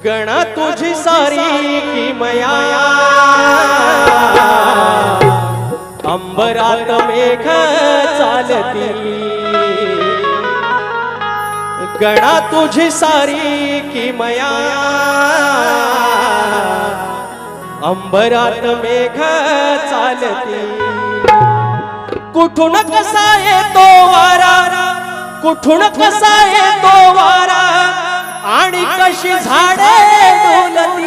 गणा तुझी सारी किमया अंबरात मेघ चालती गणा तुझी सारी किमया अंबरात मेघ चालती कुठून कसा येतो वारा कुठून कसा येतो वारा आणि कशी झाडे डोलती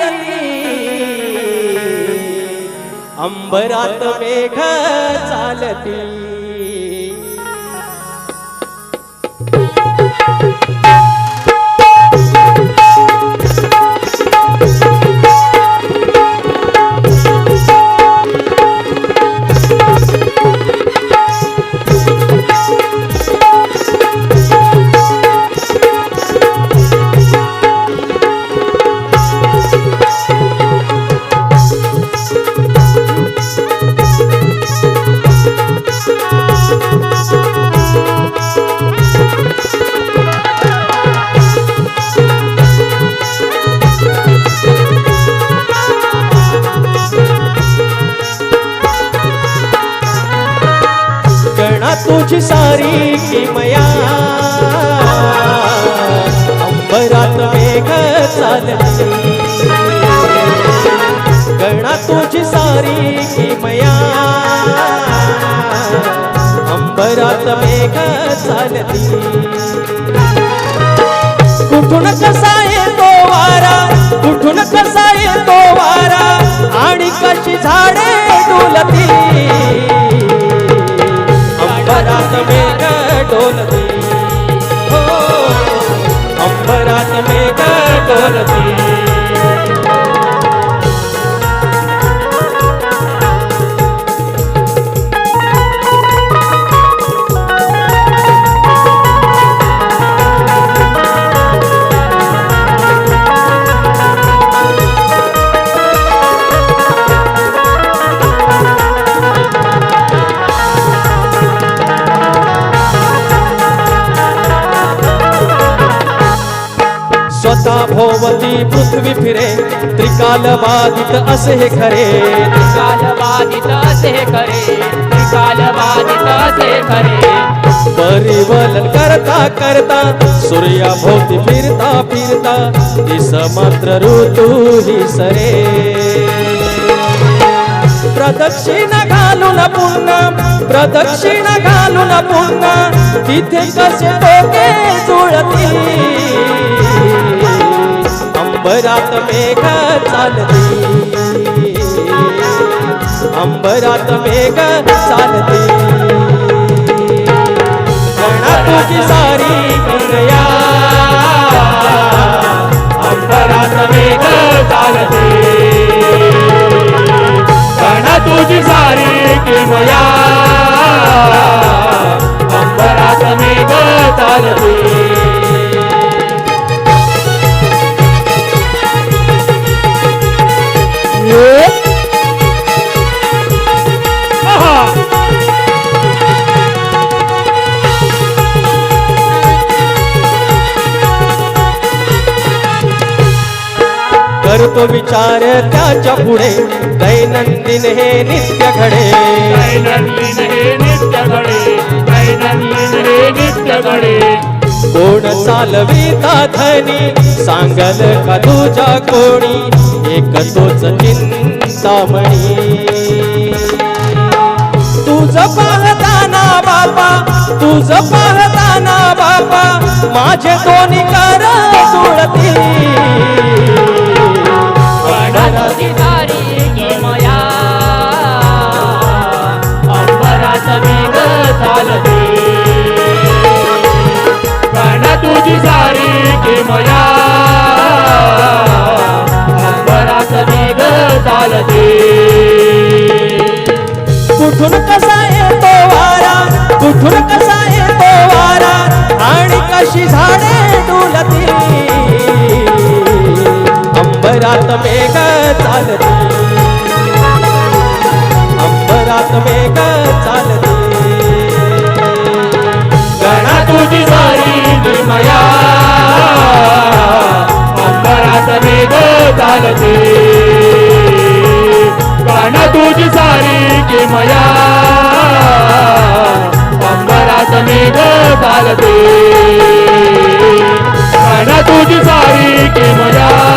अंबरात मेघ चालती तुझी सारी किमया अंबरात मेघ चालती गणा तुझी सारी किमया अंबरात मेघ चालती कुठून कसा येतो वारा कुठून कसा येतो वारा आणि कशी झाडे डोलती अंबरात मेघ डोलती हो अंबरात मेघ डोलती स्वतः भोवती पृथ्वी फिरे त्रिकाल बाधित असे हे खरे त्रिकाल बाधित असे हे खरे त्रिकाल बाधित असे हे खरे परिवलन करता करता सूर्याभोवती फिरता फिरता दिस मात्र ऋतू ही सरे प्रदक्षिणा घालून पुन्हा प्रदक्षिणा घालून पुन्हा तिथे कसे डोके जुळती अंबरात मेघ चालती अंबरात मेघ चालती गणा तुझी सारी किमया अंबरात मेघ चालती गणा तुझी सारी किमया अंबरात मेघ चालती करतो विचार त्याच्या पुढे दैनंदिन हे नित्य घडे दैनंदिन हे नित्य घडे दैनंदिन हे नित्य घडे कोण चालविता धनी सांगल का तुझ्या कोणी एक तोच चिंतामणी तुझ पाहताना बापा तुझ पाहताना बापा माझे दोन्ही कर जुळती तुझी सारी किमया अंबरात मेघ चालती गणा तुझी सारी किमया अंबरात मेघ चालती कुठून कसा येतो वारा कुठून कसा येतो वारा आणि कशी झाडे डोलती अंबरात मेघ चालती अंबरात मेघ चालती गणा तुझी सारी किमया किमया अंबरात मेघ चालते. म्हण तुझी सारी किमया